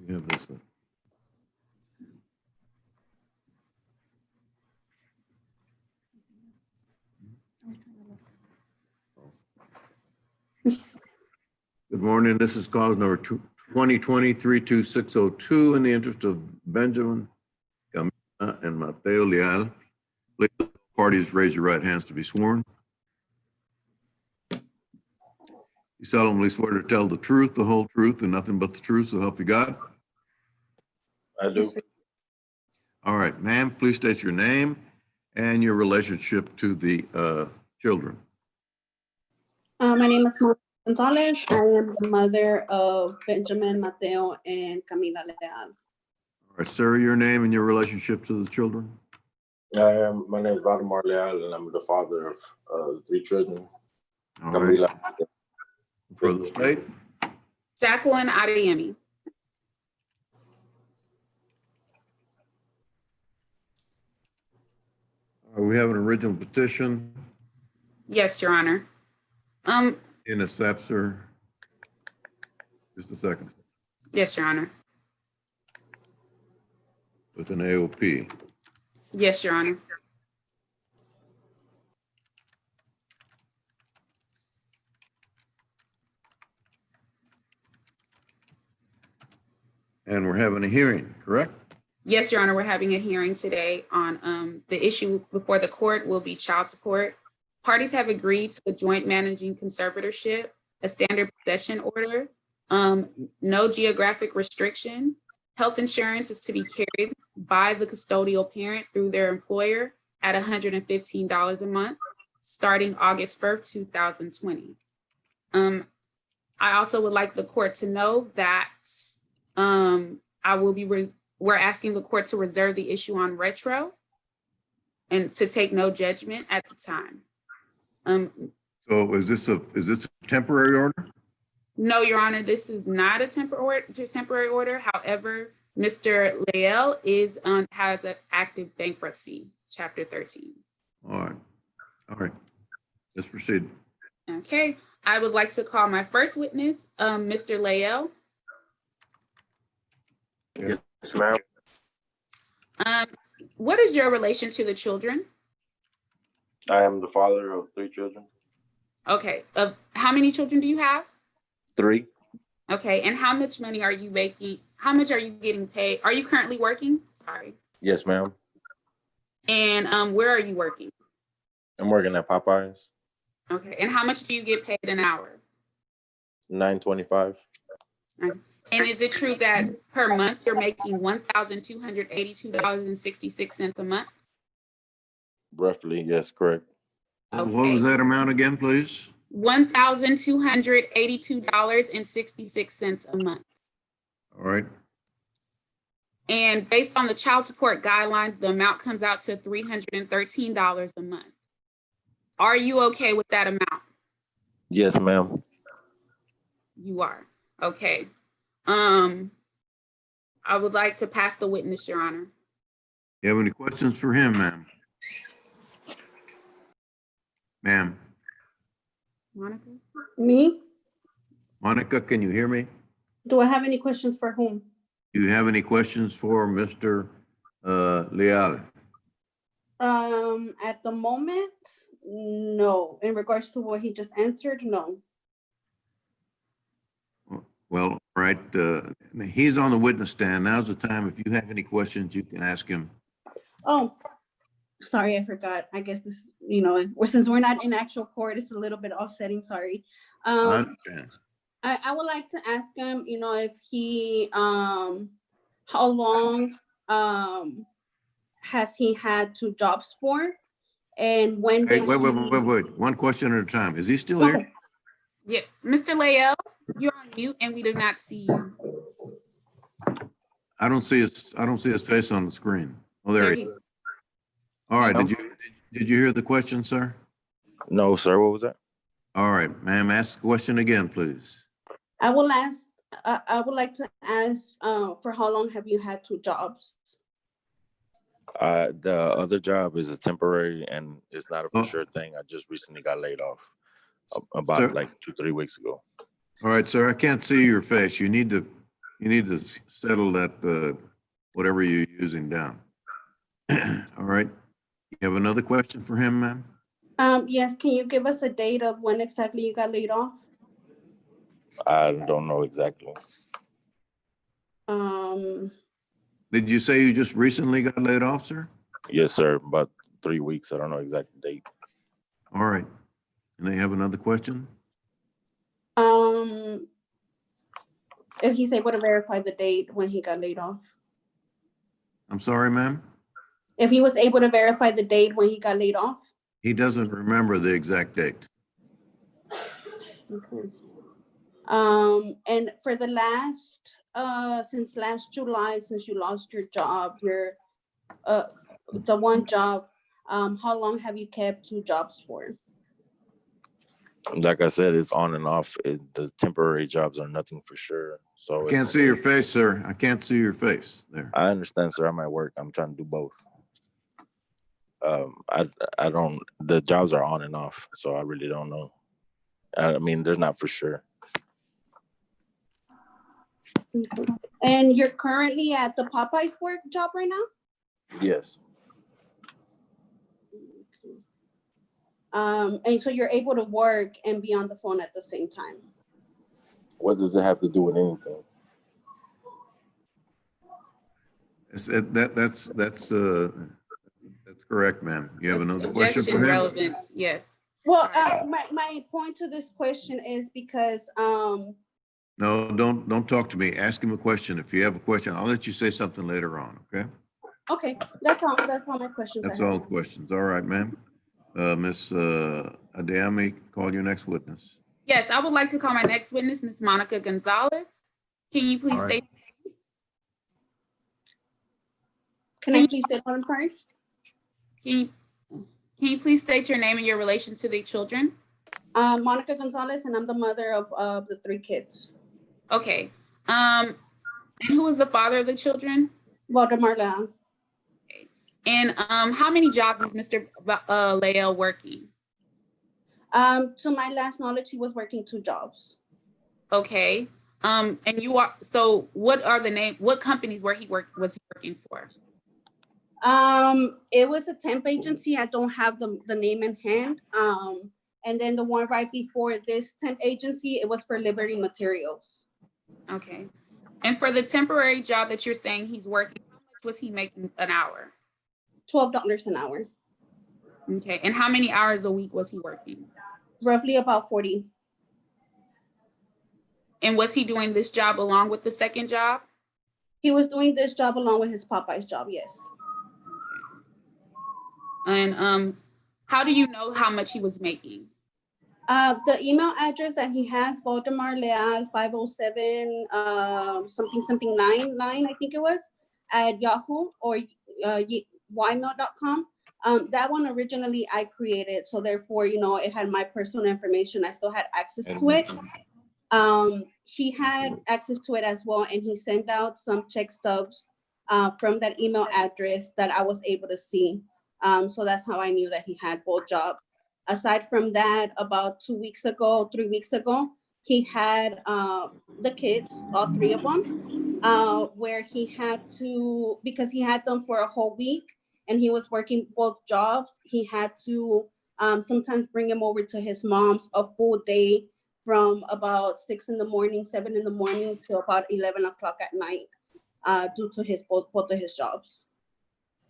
You have this. Good morning. This is cause number 2020-32602 in the interest of Benjamin Camila and Mateo Leal. Please, parties raise your right hands to be sworn. You solemnly swear to tell the truth, the whole truth, and nothing but the truth, so help you God? I do. All right, ma'am, please state your name and your relationship to the children. My name is Marta Gonzalez. I am the mother of Benjamin, Mateo, and Camila Leal. All right, sir, your name and your relationship to the children. My name is Vladimir Leal, and I'm the father of 3 children. All right. Camila. For the state. Jacqueline Adeyemi. We have an original petition Yes, Your Honor. in a SAPSR. Just a second. Yes, Your Honor. With an AOP. Yes, Your Honor. And we're having a hearing, correct? Yes, Your Honor, we're having a hearing today on the issue before the court will be child support. Parties have agreed to a joint managing conservatorship, a standard possession order, no geographic restriction. Health insurance is to be carried by the custodial parent through their employer at $115 a month, starting August 1st, 2020. I also would like the court to know that we're asking the court to reserve the issue on retro and to take no judgment at the time. So is this a temporary order? No, Your Honor, this is not a temporary order. However, Mr. Leal has an active bankruptcy, Chapter 13. All right. Let's proceed. Okay, I would like to call my first witness, Mr. Leal. Yeah. Yes, ma'am. What is your relation to the children? I am the father of 3 children. Okay, how many children do you have? 3. Okay, and how much money are you making? How much are you getting paid? Are you currently working? Sorry. Yes, ma'am. And where are you working? I'm working at Popeyes. Okay, and how much do you get paid an hour? $9.25. And is it true that per month you're making $1,282.66 a month? Roughly, yes, correct. What was that amount again, please? $1,282.66 a month. All right. And based on the child support guidelines, the amount comes out to $313 a month. Are you okay with that amount? Yes, ma'am. You are. Okay. I would like to pass the witness, Your Honor. You have any questions for him, ma'am? Ma'am. Monica? Me? Monica, can you hear me? Do I have any questions for whom? Do you have any questions for Mr. Leal? At the moment, no. In regards to what he just answered, no. Well, all right. He's on the witness stand. Now's the time. If you have any questions, you can ask him. Oh, sorry, I forgot. I guess this, since we're not in actual court, it's a little bit offsetting. Sorry. I understand. I would like to ask him, if he, how long has he had 2 jobs for? And when Hey, did wait. One question at a time. Is he still here? Okay. Yes. Mr. Leal, you're on mute and we do not see you. I don't see his face on the screen. Oh, there he is. All right. Did you hear the question, sir? No, sir. What was that? All right, ma'am. Ask the question again, please. I would like to ask, for how long have you had 2 jobs? The other job is a temporary and it's not a for Oh. sure thing. I just recently got laid off about Sir? like 2-3 weeks ago. All right, sir. I can't see your face. You need to You need to settle that, whatever you're using down. All right. You have another question for him, ma'am? Yes, can you give us a date of when exactly you got laid off? I don't know exactly. Did you say you just recently got laid off, sir? Yes, sir. About 3 weeks. I don't know exact date. All right. And they have another question? If he's able to verify the date when he got laid off. I'm sorry, ma'am? If he was able to verify the date when he got laid off. He doesn't remember the exact date. Okay. And for the last, since last July, since you lost your job, the one job, how long have you kept 2 jobs for? Like I said, it's on and off. The temporary jobs are nothing for sure. So I can't see your face, sir. I can't see your face there. I understand, sir. I'm at work. I'm trying to do both. I don't. The jobs are on and off, so I really don't know. I mean, there's not for sure. Okay. And you're currently at the Popeyes work job right now? Yes. And so you're able to work and be on the phone at the same time. What does it have to do with anything? That's correct, ma'am. You have another question for Objection him? relevance, yes. Well, my point to this question is because, No, don't talk to me. Ask him a question. If you have a question, I'll let you say something later on, okay? okay, that's all my questions. That's I have. all questions. All right, ma'am. Ms. Adeyemi, call your next witness. Yes, I would like to call my next witness, Ms. Monica Gonzalez. Can you please All right. state, Can I please say what I'm sorry? can you please state your name and your relation to the children? Monica Gonzalez, and I'm the mother of the 3 kids. Okay. And who is the father of the children? Valdemar Leal. And how many jobs is Mr. Lael working? To my last knowledge, he was working 2 jobs. Okay. And you are, so what companies was he working for? It was a temp agency. I don't have the name in hand. And then the one right before this temp agency, it was for Liberty Materials. Okay. And for the temporary job that you're saying he's working, how much was he making an hour? $12 an hour. Okay. And how many hours a week was he working? Roughly about 40. And was he doing this job along with the second job? He was doing this job along with his Popeyes job, yes. And how do you know how much he was making? The email address that he has, Valdemar Leal 507 something 99, I think it was, at Yahoo or ymail.com. That one originally I created, so therefore, it had my personal information. I still had access to it. He had access to it as well, and he sent out some check stubs from that email address that I was able to see. So that's how I knew that he had both jobs. Aside from that, about 3 weeks ago, he had the kids, all 3 of them, where he had to, because he had them for a whole week and he was working both jobs, he had to sometimes bring him over to his mom's a full day from about 6 in the morning, 7 in the morning till about 11 o'clock at night due to both of his jobs.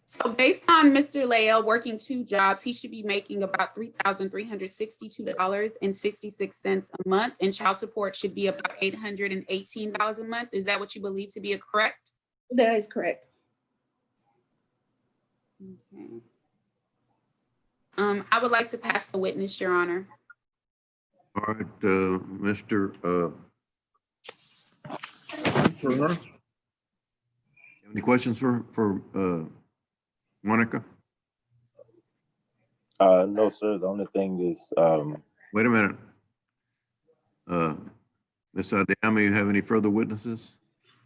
So based on Mr. Lael working 2 jobs, he should be making about $3,362.66 a month, and child support should be about $818 a month. Is that what you believe to be correct? That is correct. Okay. I would like to pass the witness, Your Honor. All right, Mr. Ferrer? Any questions for Monica? No, sir. The only thing is, Wait a minute. Ms. Adeyemi, you have any further witnesses?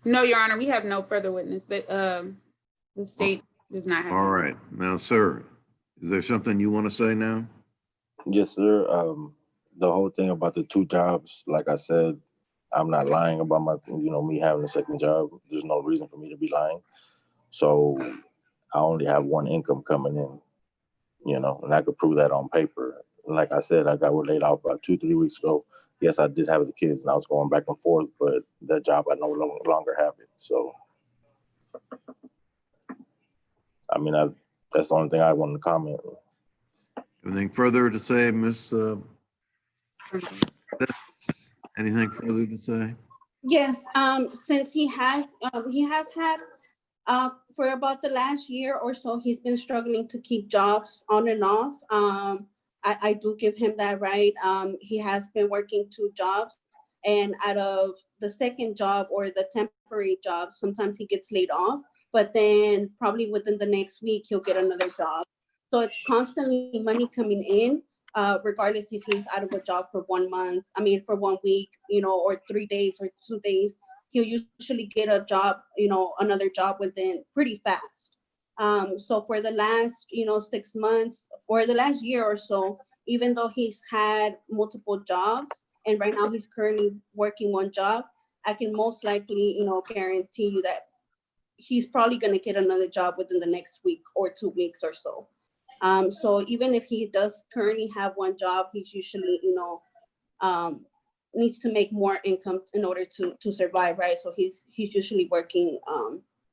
No, Your Honor, we have no further witness. That the state does not have. All right. Now, sir, is there something you want to say now? yes, sir. The whole thing about the 2 jobs, like I said, I'm not lying about me having a second job. There's no reason for me to be lying. So I only have one income coming in, and I could prove that on paper. Like I said, I got laid off about 2-3 weeks ago. Yes, I did have the kids and I was going back and forth, but that job, I no longer have it. So, I mean, that's the only thing I wanted to comment. Anything further to say, Ms.? Anything further to say? Yes, since he has had, for about the last year or so, he's been struggling to keep jobs on and off. I do give him that right. He has been working 2 jobs, and out of the second job or the temporary job, sometimes he gets laid off, but then probably within the next week, he'll get another job. So it's constantly money coming in, regardless if he's out of a job for 1 month, for 1 week, or 3 days or 2 days, he'll usually get a job, another job within pretty fast. So for the last, 6 months, for the last year or so, even though he's had multiple jobs and right now he's currently working 1 job, I can most likely, guarantee you that he's probably going to get another job within the next week or 2 weeks or so. So even if he does currently have 1 job, he's usually, needs to make more income in order to survive, right? So he's usually working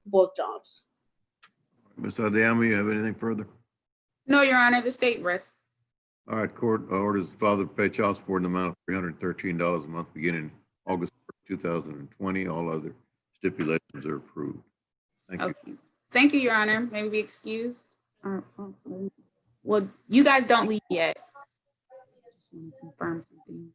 both jobs. Ms. Adeyemi, you have anything further? No, Your Honor, the state rests. All right, court orders the father to pay child support in the amount of $313 a month beginning August 2020. All other stipulations are approved. Thank you. Okay. Thank you, Your Honor. May we be excused? Well, you guys don't leave yet. Just want to confirm something.